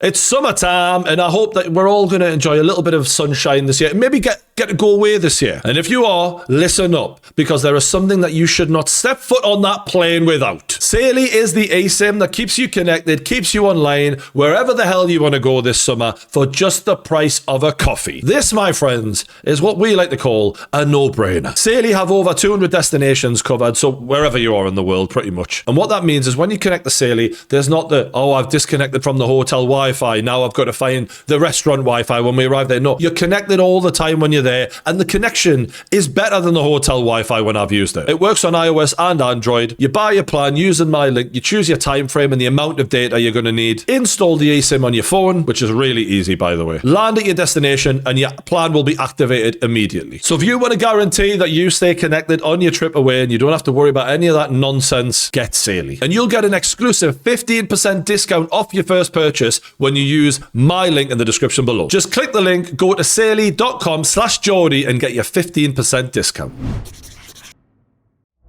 It's summertime, and I hope that we're all going to enjoy a little bit of sunshine this year. Maybe get to go away this year. And if you are, listen up, because there is something that you should not step foot on that plane without. Saily is the eSIM that keeps you connected, keeps you online, wherever the hell you want to go this summer for just the price of a coffee. This, my friends, is what we like to call a no-brainer. Saily have over 200 destinations covered, so wherever you are in the world, pretty much. And what that means is when you connect to Saily, there's not the, oh, I've disconnected from the hotel Wi-Fi, now I've got to find the restaurant Wi-Fi when we arrive there. No, you're connected all the time when you're there, and the connection is better than the hotel Wi-Fi when I've used it. It works on iOS and Android. You buy your plan using my link, you choose your time frame and the amount of data you're going to need. Install the eSIM on your phone, which is really easy, by the way. Land at your destination and your plan will be activated immediately. So if you want to guarantee that you stay connected on your trip away and you don't have to worry about any of that nonsense, get Saily. And you'll get an exclusive 15% discount off your first purchase when you use my link in the description below. Just click the link, go to saily.com/Geordie and get your 15% discount.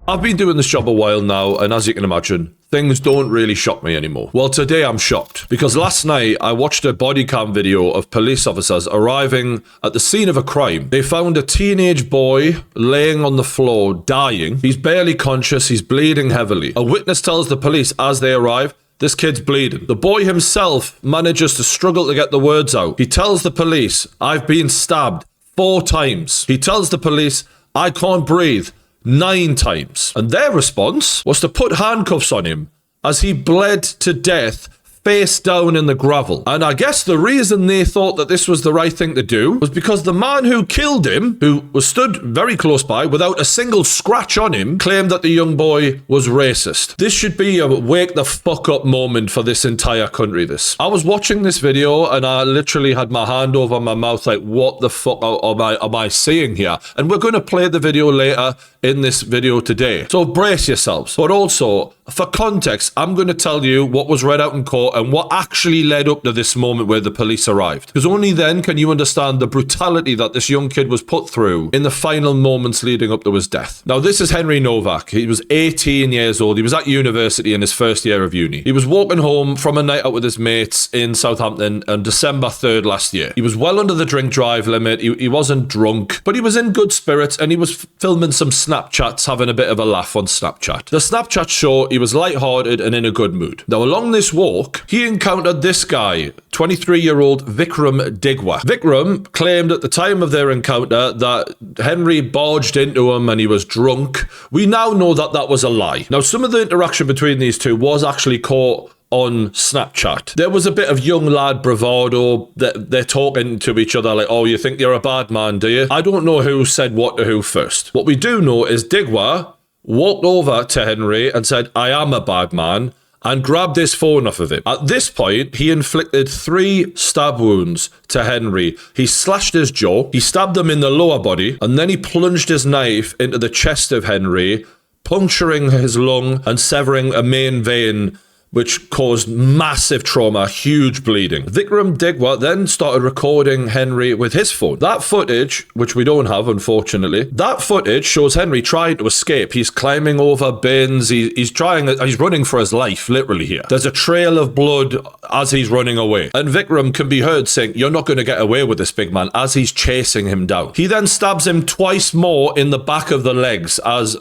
I've been doing this job a while now, and as you can imagine, things don't really shock me anymore. Well, today I'm shocked, because last night I watched a body cam video of police officers arriving at the scene of a crime. They found a teenage boy laying on the floor, dying. He's barely conscious, he's bleeding heavily. A witness tells the police as they arrive, this kid's bleeding. The boy himself manages to struggle to get the words out. He tells the police, I've been stabbed 4 times. He tells the police, I can't breathe 9 times. And their response was to put handcuffs on him as he bled to death face down in the gravel. And I guess the reason they thought that this was the right thing to do was because the man who killed him, who was stood very close by without a single scratch on him, claimed that the young boy was racist. This should be a wake the fuck up moment for this entire country, this. I was watching this video and I literally had my hand over my mouth like, what the fuck am I seeing here? And we're going to play the video later in this video today. So brace yourselves. But also, for context, I'm going to tell you what was read out in court and what actually led up to this moment where the police arrived. Because only then can you understand the brutality that this young kid was put through in the final moments leading up to his death. Now, this is Henry Novak. He was 18 years old. He was at university in his first year of uni. He was walking home from a night out with his mates in Southampton on December 3rd last year. He was well under the drink drive limit. He wasn't drunk, but he was in good spirits and he was filming some Snapchats, having a bit of a laugh on Snapchat. The Snapchat show he was lighthearted and in a good mood. Now, along this walk, he encountered this guy, 23-year-old Vikram Digwa. Vikram claimed at the time of their encounter that Henry barged into him and he was drunk. We now know that that was a lie. Now, some of the interaction between these two was actually caught on Snapchat. There was a bit of young lad bravado that they're talking to each other like, oh, you think you're a bad man, do you? I don't know who said what to who first. What we do know is Digwa walked over to Henry and said, I am a bad man, and grabbed his phone off of him. At this point, he inflicted 3 stab wounds to Henry. He slashed his jaw, he stabbed him in the lower body, and then he plunged his knife into the chest of Henry, puncturing his lung and severing a main vein, which caused massive trauma, huge bleeding. Vikram Digwa then started recording Henry with his phone. That footage, which we don't have, unfortunately, that footage shows Henry trying to escape. He's climbing over bins. He's running for his life, literally here. There's a trail of blood as he's running away. And Vikram can be heard saying, you're not going to get away with this, big man, as he's chasing him down. He then stabs him twice more in the back of the legs as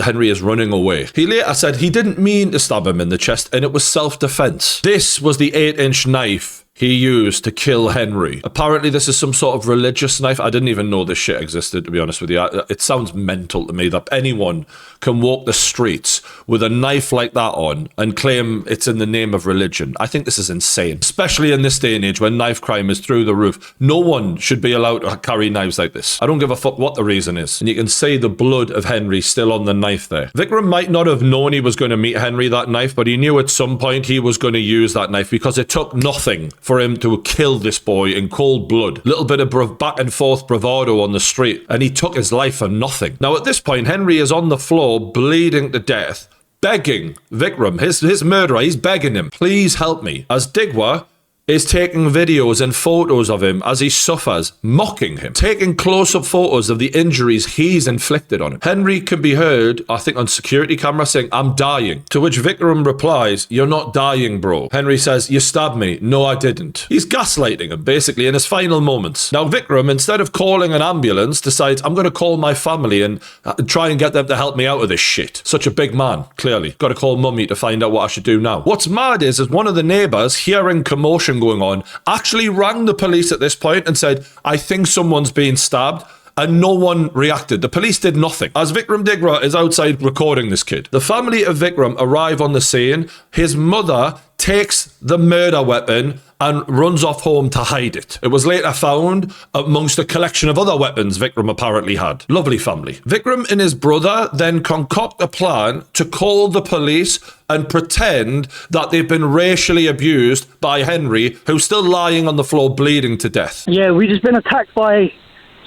Henry is running away. He later said he didn't mean to stab him in the chest and it was self-defense. This was the 8-inch knife he used to kill Henry. Apparently this is some sort of religious knife. I didn't even know this shit existed, to be honest with you. It sounds mental to me that anyone can walk the streets with a knife like that on and claim it's in the name of religion. I think this is insane, especially in this day and age when knife crime is through the roof. No one should be allowed to carry knives like this. I don't give a fuck what the reason is. And you can see the blood of Henry still on the knife there. Vikram might not have known he was going to meet Henry that knife, but he knew at some point he was going to use that knife because it took nothing for him to kill this boy in cold blood. Little bit of back and forth bravado on the street, and he took his life for nothing. Now at this point, Henry is on the floor, bleeding to death, begging Vikram, his murderer, he's begging him, please help me. As Digwa is taking videos and photos of him as he suffers, mocking him, taking close-up photos of the injuries he's inflicted on him. Henry can be heard, I think, on security camera saying, "I'm dying." To which Vikram replies, "You're not dying, bro." Henry says, "You stabbed me." "No, I didn't." He's gaslighting him, basically, in his final moments. Now, Vikram, instead of calling an ambulance, decides, "I'm going to call my family and try and get them to help me out of this shit." Such a big man, clearly. Got to call mummy to find out what I should do now. What's mad is one of the neighbours, hearing commotion going on, actually rang the police at this point and said, "I think someone's being stabbed." And no one reacted. The police did nothing. As Vikram Digra is outside recording this kid, the family of Vikram arrive on the scene. His mother takes the murder weapon and runs off home to hide it. It was later found amongst a collection of other weapons Vikram apparently had. Lovely family. Vikram and his brother then concoct a plan to call the police and pretend that they've been racially abused by Henry, who's still lying on the floor bleeding to death. Yeah, we just been attacked by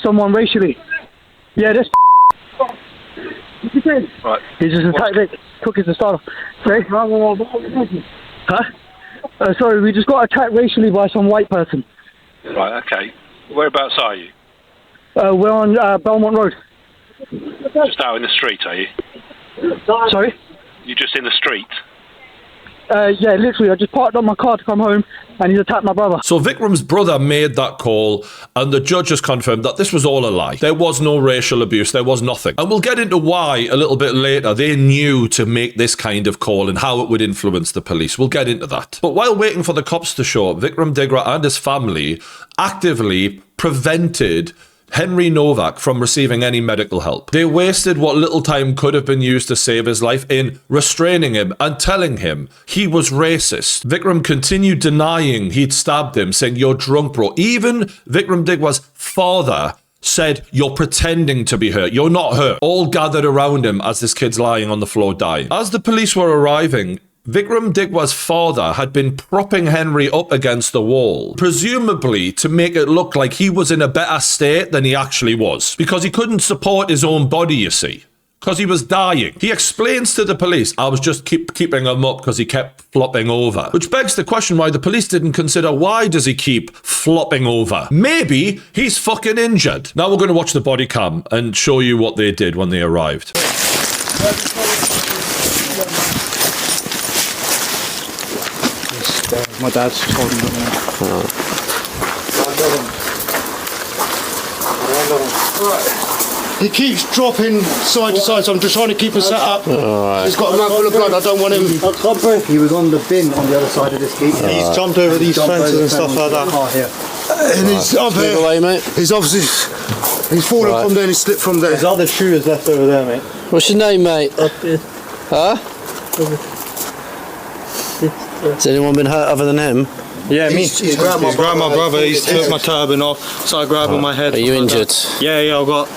someone racially. Yeah, this right. He just attacked it. Took his starter. Sorry? Huh? Sorry, we just got attacked racially by some white person. Right, okay. Whereabouts are you? We're on Belmont Road. Just out in the street, are you? Sorry? You're just in the street? Yeah, literally, I just parked up my car to come home and he attacked my brother. So Vikram's brother made that call and the judge has confirmed that this was all a lie. There was no racial abuse, there was nothing. And we'll get into why a little bit later they knew to make this kind of call and how it would influence the police. We'll get into that. But while waiting for the cops to show up, Vikram Digra and his family actively prevented Henry Novak from receiving any medical help. They wasted what little time could have been used to save his life in restraining him and telling him he was racist. Vikram continued denying he'd stabbed him, saying, "You're drunk, bro." Even Vikram Digwa's father said, "You're pretending to be hurt. You're not hurt." All gathered around him as this kid's lying on the floor dying. As the police were arriving, Vikram Digwa's father had been propping Henry up against the wall, presumably to make it look like he was in a better state than he actually was, because he couldn't support his own body, you see, because he was dying. He explains to the police, "I was just keeping him up because he kept flopping over." Which begs the question why the police didn't consider, why does he keep flopping over? Maybe he's fucking injured. Now we're going to watch the body cam and show you what they did when they arrived. My dad's holding it now. He keeps dropping side to side, so I'm just trying to keep him set up. He's got a mouth full of blood, I don't want him. He was on the bin on the other side of this gate. He's jumped over these fences and stuff like that. And he's up here. Away, mate. He's obviously fallen from there and he slipped from there. There's other shooters left over there, mate. What's your name, mate? Huh? Has anyone been hurt other than him? Yeah, me. He's grabbed my brother, he's took my turban off, started grabbing my head. Are you injured? Yeah, I've got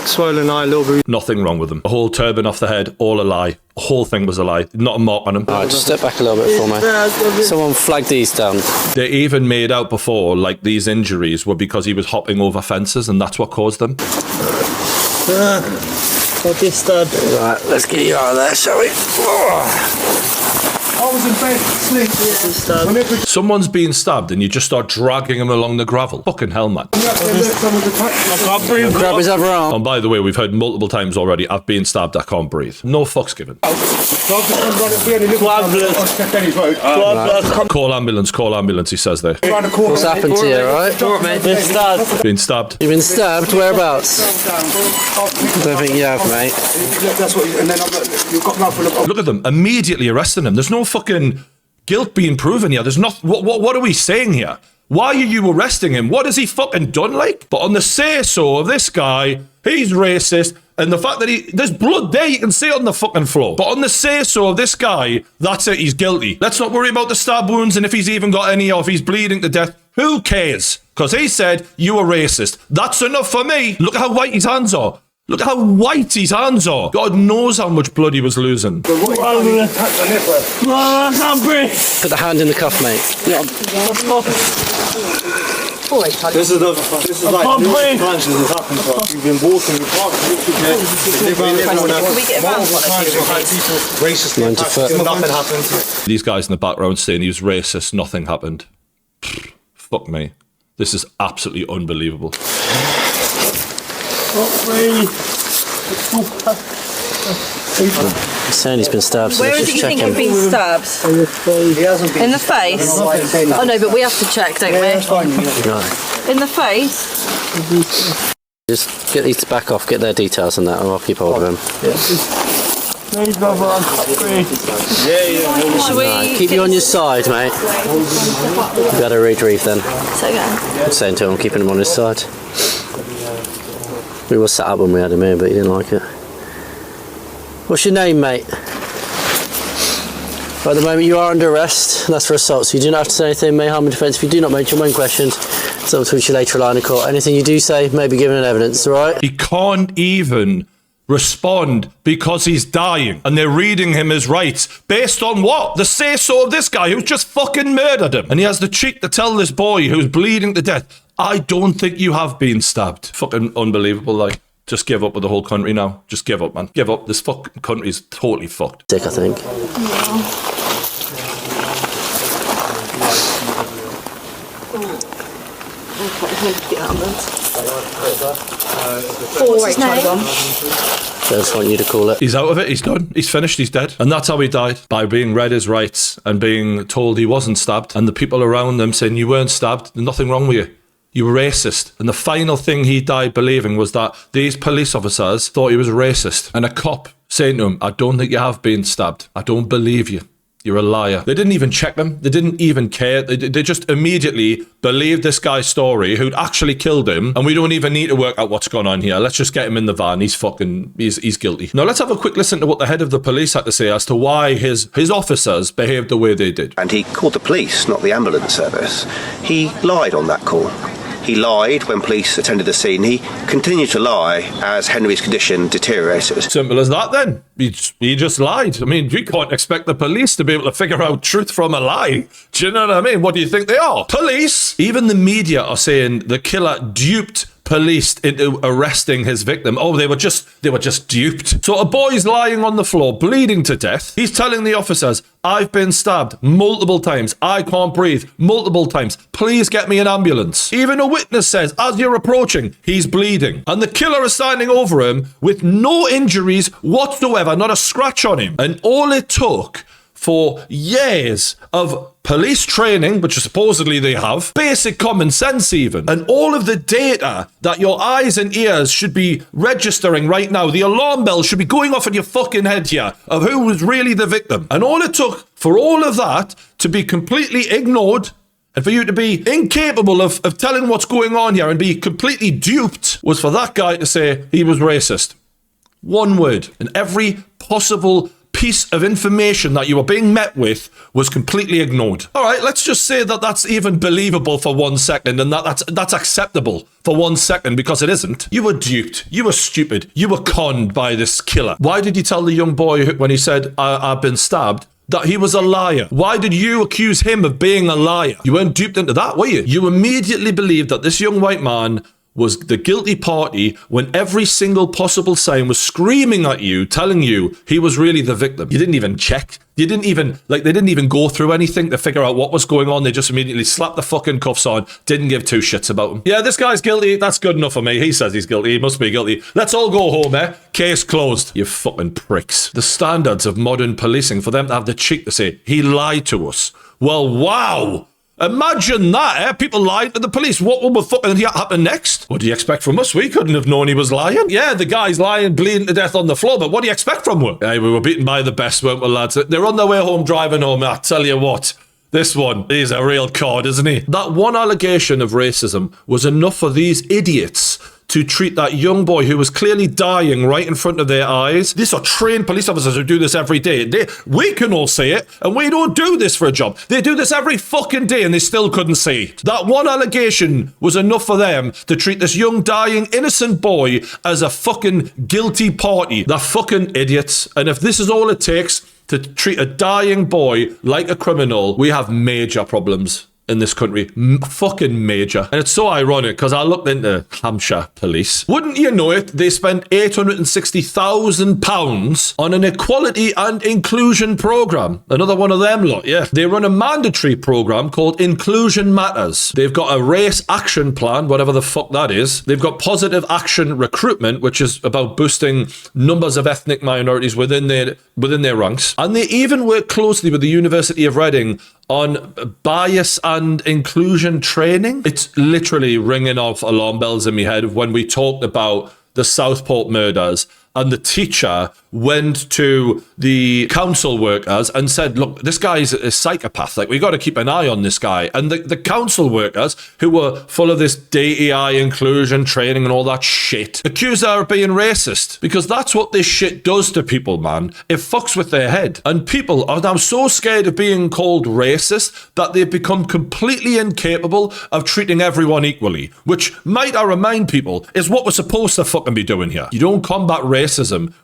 swollen eye, a little bit. Nothing wrong with him. A whole turban off the head, all a lie. The whole thing was a lie. Not a mark on him. Alright, just step back a little bit for me. Someone flag these down. They even made out before, like, these injuries were because he was hopping over fences and that's what caused them. Okay, stud. Right, let's get you out of there, shall we? I was in bed, sleeping. Someone's being stabbed and you just start dragging him along the gravel. Fucking hell, man. Grab his other arm. And by the way, we've heard multiple times already, I've been stabbed, I can't breathe. No fucks given. Call ambulance, he says there. What's happened to you, right? Been stabbed. You've been stabbed? Whereabouts? I don't think you have, mate. Look at them, immediately arresting him. There's no fucking guilt being proven here. There's not. What are we saying here? Why are you arresting him? What has he fucking done, like? But on the say-so of this guy, he's racist, and the fact that there's blood there, you can see it on the fucking floor. But on the say-so of this guy, that's it, he's guilty. Let's not worry about the stab wounds and if he's even got any or if he's bleeding to death. Who cares? Because he said, you were racist. That's enough for me. Look at how white his hands are. Look at how white his hands are. God knows how much blood he was losing. I can't breathe. Put the hand in the cuff, mate. Yeah. This is like numerous times this has happened to us. We've been walking, we can't racist. nothing happened. These guys in the background saying he was racist, nothing happened. Fuck me. This is absolutely unbelievable. He's saying he's been stabbed, so Where let's is it just you check think him. you've been stabbed? In the face? Oh no, but we have to check, don't we? Right. In the face? Just get these back off, get their details on that, and I'll keep hold of them. Should we... Right, keep you on your side, mate. You better retrieve then. So yeah. I'm saying to him, I'm keeping him on his side. We were sat up when we had him here, but he didn't like it. What's your name, mate? Right, at the moment you are under arrest, and that's for assault, so you do not have to say anything, may harm in defence. If you do not mention when questioned, it's up to which you later rely in court. Anything you do say may be given in evidence, alright? He can't even respond because he's dying and they're reading him his rights based on what? The say-so of this guy who's just fucking murdered him. And he has the cheek to tell this boy who's bleeding to death, I don't think you have been stabbed. Fucking unbelievable, like. Just give up with the whole country now. Just give up, man. Give up. This fucking country is totally fucked. Sick, I think. I just want you to call it. He's out of it. He's done. He's finished. He's dead. And that's how he died. By being read his rights and being told he wasn't stabbed. And the people around them saying, you weren't stabbed. There's nothing wrong with you. You were racist. And the final thing he died believing was that these police officers thought he was racist. And a cop saying to him, I don't think you have been stabbed. I don't believe you. You're a liar. They didn't even check him. They didn't even care. They just immediately believed this guy's story, who'd actually killed him. And we don't even need to work out what's going on here. Let's just get him in the van. He's guilty. Now let's have a quick listen to what the head of the police had to say as to why his officers behaved the way they did. And he called the police, not the ambulance service. He lied on that call. He lied when police attended the scene. He continued to lie as Henry's condition deteriorated. Simple as that then. He just lied. I mean, you can't expect the police to be able to figure out truth from a lie. Do you know what I mean? What do you think they are? Police! Even the media are saying the killer duped police into arresting his victim. Oh, they were just duped. So a boy's lying on the floor, bleeding to death. He's telling the officers, I've been stabbed multiple times. I can't breathe multiple times. Please get me an ambulance. Even a witness says, as you're approaching, he's bleeding. And the killer is standing over him with no injuries whatsoever, not a scratch on him. And all it took for years of police training, which supposedly they have, basic common sense even, and all of the data that your eyes and ears should be registering right now, the alarm bell should be going off in your fucking head here of who was really the victim. And all it took for all of that to be completely ignored and for you to be incapable of telling what's going on here and be completely duped was for that guy to say he was racist. One word. And every possible piece of information that you were being met with was completely ignored. All right, let's just say that that's even believable for 1 second and that's acceptable for 1 second, because it isn't. You were duped. You were stupid. You were conned by this killer. Why did you tell the young boy when he said, I've been stabbed, that he was a liar? Why did you accuse him of being a liar? You weren't duped into that, were you? You immediately believed that this young white man was the guilty party when every single possible sign was screaming at you, telling you he was really the victim. You didn't even check. You didn't even, they didn't even go through anything to figure out what was going on. They just immediately slapped the fucking cuffs on, didn't give two shits about him. Yeah, this guy's guilty. That's good enough for me. He says he's guilty. He must be guilty. Let's all go home, eh? Case closed. You fucking pricks. The standards of modern policing, for them to have the cheek to say, he lied to us. Well, wow. Imagine that, eh? People lied to the police. What will fucking happen next? What do you expect from us? We couldn't have known he was lying. Yeah, the guy's lying, bleeding to death on the floor, but what do you expect from us? Hey, we were beaten by the best, weren't we, lads? They're on their way home, driving home. I tell you what, this one, he's a real cod, isn't he? That one allegation of racism was enough for these idiots to treat that young boy who was clearly dying right in front of their eyes. These are trained police officers who do this every day. We can all see it, and we don't do this for a job. They do this every fucking day, and they still couldn't see it. That one allegation was enough for them to treat this young, dying, innocent boy as a fucking guilty party. They're fucking idiots. And if this is all it takes to treat a dying boy like a criminal, we have major problems. in this country. Fucking major. And it's so ironic because I looked into Hampshire police. Wouldn't you know it, they spent £860,000 on an equality and inclusion programme. Another one of them lot, yeah. They run a mandatory programme called Inclusion Matters. They've got a race action plan, whatever the fuck that is. They've got positive action recruitment, which is about boosting numbers of ethnic minorities within their ranks. And they even work closely with the University of Reading on bias and inclusion training. It's literally ringing off alarm bells in my head when we talked about the Southport murders and the teacher went to the council workers and said, look, this guy's a psychopath. Like, we got to keep an eye on this guy. And the council workers, who were full of this DEI inclusion training and all that shit, accused her of being racist. Because that's what this shit does to people, man. It fucks with their head. And people are now so scared of being called racist that they've become completely incapable of treating everyone equally. Which, might I remind people, is what we're supposed to fucking be doing here. You don't combat racism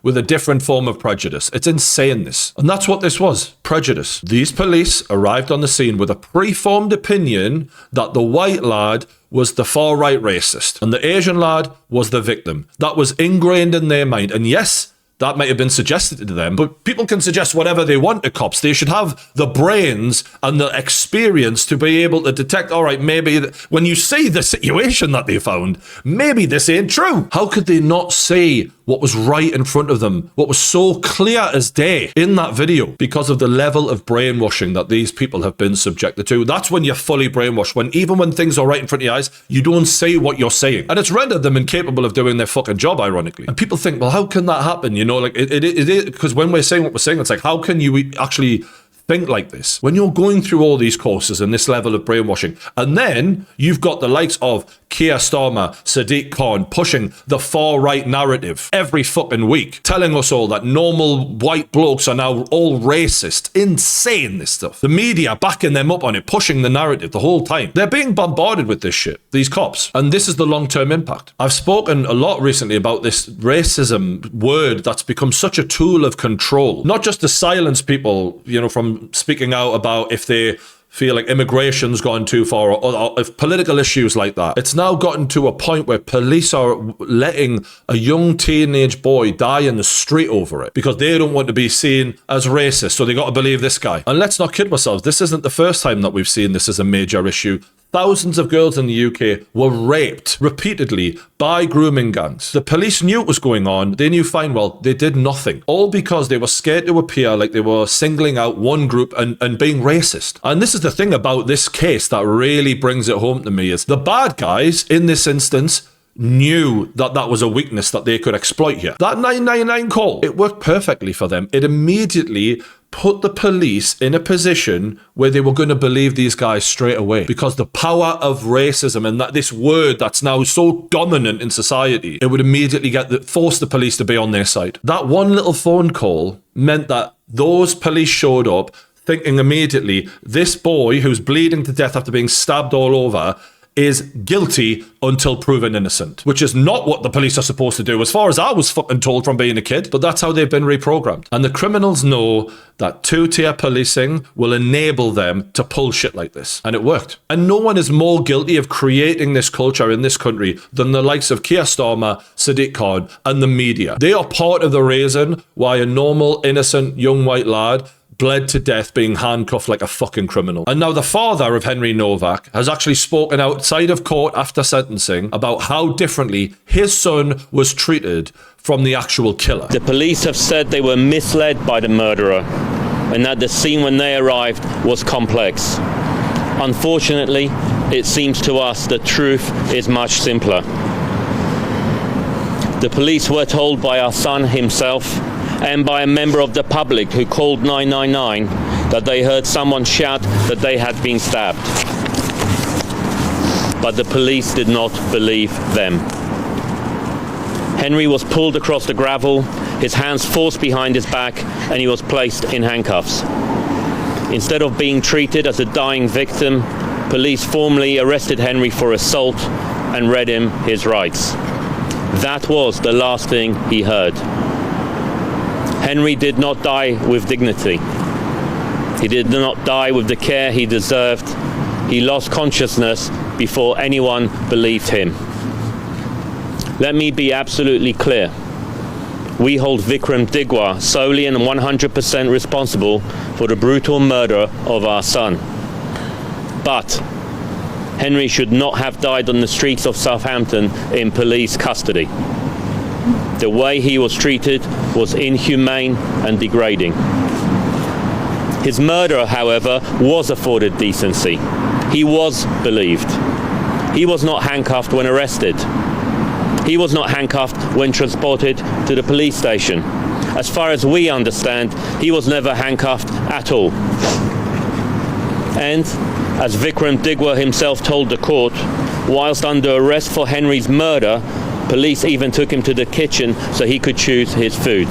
with a different form of prejudice. It's insane, this. And that's what this was. Prejudice. These police arrived on the scene with a preformed opinion that the white lad was the far-right racist and the Asian lad was the victim. That was ingrained in their mind. And yes, that might have been suggested to them, but people can suggest whatever they want to cops. They should have the brains and the experience to be able to detect, all right, maybe when you see the situation that they found, maybe this ain't true. How could they not see what was right in front of them, what was so clear as day in that video? Because of the level of brainwashing that these people have been subjected to. That's when you're fully brainwashed, when even when things are right in front of your eyes, you don't say what you're saying. And it's rendered them incapable of doing their fucking job, ironically. And people think, well, how can that happen? You know, like it is, because when we're saying what we're saying, it's like, how can you actually think like this when you're going through all these courses and this level of brainwashing? And then you've got the likes of Keir Starmer, Sadiq Khan pushing the far-right narrative every fucking week, telling us all that normal white blokes are now all racist. Insane, this stuff. The media backing them up on it, pushing the narrative the whole time. They're being bombarded with this shit, these cops. And this is the long-term impact. I've spoken a lot recently about this racism word that's become such a tool of control. Not just to silence people, you know, from speaking out about if they feel like immigration's gone too far or if political issues like that. It's now gotten to a point where police are letting a young teenage boy die in the street over it because they don't want to be seen as racist, so they got to believe this guy. And let's not kid ourselves, this isn't the first time that we've seen this as a major issue. Thousands of girls in the UK were raped repeatedly by grooming gangs. The police knew what was going on. They knew fine well. They did nothing. All because they were scared to appear like they were singling out one group and being racist. And this is the thing about this case that really brings it home to me is the bad guys in this instance knew that that was a weakness that they could exploit here. That 999 call, it worked perfectly for them. It immediately put the police in a position where they were going to believe these guys straight away, because the power of racism and that this word that's now so dominant in society, it would immediately force the police to be on their side. That one little phone call meant that those police showed up thinking immediately, this boy who's bleeding to death after being stabbed all over is guilty until proven innocent, which is not what the police are supposed to do, as far as I was fucking told from being a kid. But that's how they've been reprogrammed. And the criminals know that two-tier policing will enable them to pull shit like this. And it worked. And no one is more guilty of creating this culture in this country than the likes of Keir Starmer, Sadiq Khan, and the media. They are part of the reason why a normal, innocent, young white lad bled to death being handcuffed like a fucking criminal. And now the father of Henry Novak has actually spoken outside of court after sentencing about how differently his son was treated from the actual killer. The police have said they were misled by the murderer and that the scene when they arrived was complex. Unfortunately, it seems to us the truth is much simpler. The police were told by our son himself and by a member of the public who called 999 that they heard someone shout that they had been stabbed. But the police did not believe them. Henry was pulled across the gravel, his hands forced behind his back, and he was placed in handcuffs. Instead of being treated as a dying victim, police formally arrested Henry for assault and read him his rights. That was the last thing he heard. Henry did not die with dignity. He did not die with the care he deserved. he lost consciousness before anyone believed him. Let me be absolutely clear. We hold Vikram Digwa solely and 100% responsible for the brutal murder of our son. But Henry should not have died on the streets of Southampton in police custody. The way he was treated was inhumane and degrading. His murderer, however, was afforded decency. He was believed. He was not handcuffed when arrested. He was not handcuffed when transported to the police station. As far as we understand, he was never handcuffed at all. And, as Vikram Digwa himself told the court, whilst under arrest for Henry's murder, police even took him to the kitchen so he could choose his food.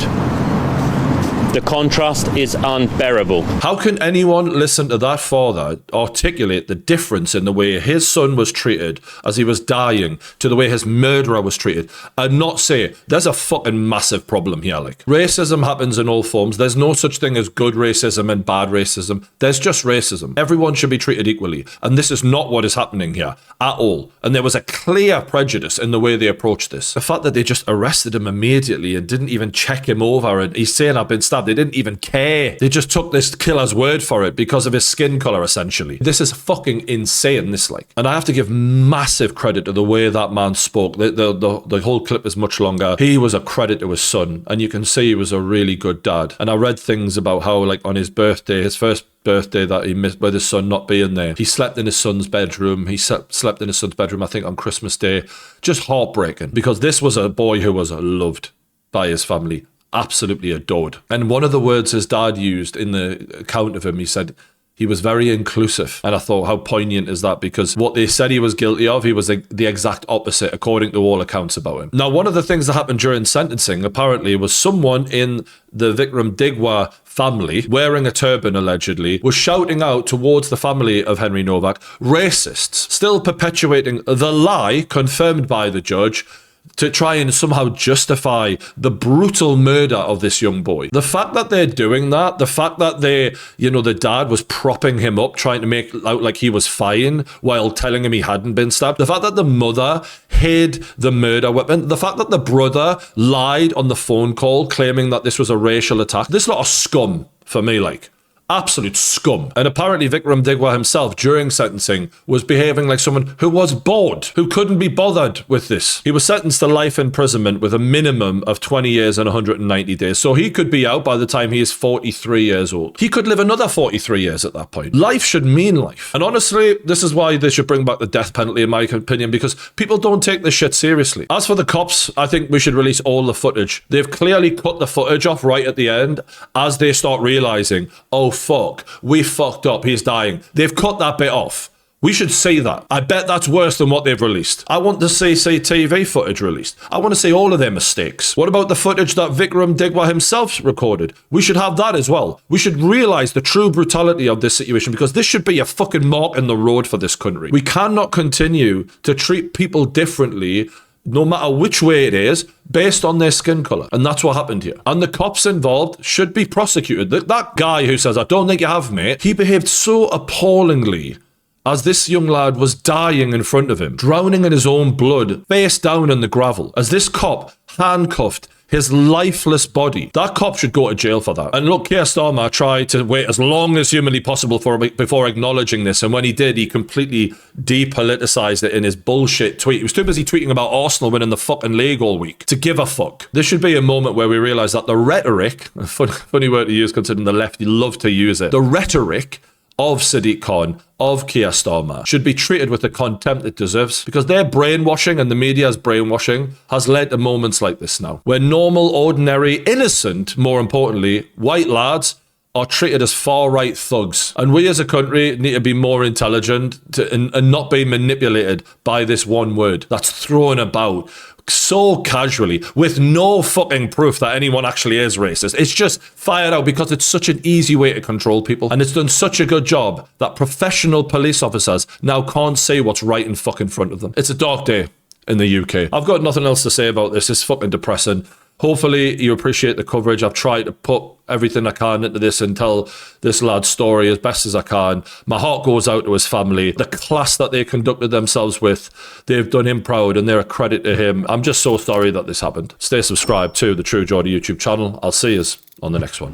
The contrast is unbearable. How can anyone listen to that father articulate the difference in the way his son was treated as he was dying to the way his murderer was treated and not say, there's a fucking massive problem here, like. Racism happens in all forms. There's no such thing as good racism and bad racism. There's just racism. Everyone should be treated equally. And this is not what is happening here at all. And there was a clear prejudice in the way they approached this. The fact that they just arrested him immediately and didn't even check him over and he's saying I've been stabbed. They didn't even care. They just took this killer's word for it because of his skin color, essentially. This is fucking insane, this, like. And I have to give massive credit to the way that man spoke. The whole clip is much longer. He was a credit to his son, and you can see he was a really good dad. And I read things about how, like, on his birthday, his first birthday that he missed with his son not being there, he slept in his son's bedroom. He slept in his son's bedroom, I think, on Christmas Day. Just heartbreaking, because this was a boy who was loved by his family. Absolutely adored. And one of the words his dad used in the account of him, he said he was very inclusive. And I thought, how poignant is that? Because what they said he was guilty of, he was the exact opposite, according to all accounts about him. Now, one of the things that happened during sentencing, apparently, was someone in the Vikram Digwa family, wearing a turban allegedly, was shouting out towards the family of Henry Novak, racists, still perpetuating the lie confirmed by the judge to try and somehow justify the brutal murder of this young boy. The fact that they're doing that, the fact that the dad was propping him up, trying to make out like he was fine while telling him he hadn't been stabbed, the fact that the mother hid the murder weapon, the fact that the brother lied on the phone call claiming that this was a racial attack, this lot of scum for me, like. Absolute scum. And apparently Vikram Digwa himself, during sentencing, was behaving like someone who was bored, who couldn't be bothered with this. He was sentenced to life imprisonment with a minimum of 20 years and 190 days. So he could be out by the time he is 43 years old. He could live another 43 years at that point. Life should mean life. And honestly, this is why they should bring back the death penalty, in my opinion, because people don't take this shit seriously. As for the cops, I think we should release all the footage. They've clearly cut the footage off right at the end as they start realizing, oh, fuck, we fucked up, he's dying. They've cut that bit off. We should see that. I bet that's worse than what they've released. I want the CCTV footage released. I want to see all of their mistakes. What about the footage that Vikram Digwa himself recorded? We should have that as well. We should realise the true brutality of this situation, because this should be a fucking mark in the road for this country. We cannot continue to treat people differently no matter which way it is, based on their skin colour. And that's what happened here. And the cops involved should be prosecuted. That guy who says, I don't think you have, mate, he behaved so appallingly as this young lad was dying in front of him, drowning in his own blood, face down in the gravel, as this cop handcuffed his lifeless body. That cop should go to jail for that. And look, Keir Starmer tried to wait as long as humanly possible before acknowledging this. And when he did, he completely depoliticized it in his bullshit tweet. He was too busy tweeting about Arsenal winning the fucking league all week to give a fuck. This should be a moment where we realize that the rhetoric, a funny word to use considering the left, you love to use it, the rhetoric of Sadiq Khan, of Keir Starmer, should be treated with the contempt it deserves, because their brainwashing and the media's brainwashing has led to moments like this now, where normal, ordinary, innocent, more importantly, white lads are treated as far-right thugs. And we as a country need to be more intelligent and not be manipulated by this one word that's thrown about so casually with no fucking proof that anyone actually is racist. It's just fired out because it's such an easy way to control people, and it's done such a good job that professional police officers now can't say what's right in fucking front of them. It's a dark day in the UK. I've got nothing else to say about this. It's fucking depressing. Hopefully you appreciate the coverage. I've tried to put everything I can into this and tell this lad's story as best as I can. My heart goes out to his family. The class that they conducted themselves with, they've done him proud and they're a credit to him. I'm just so sorry that this happened. Stay subscribed to the True Geordie YouTube channel. I'll see you on the next one.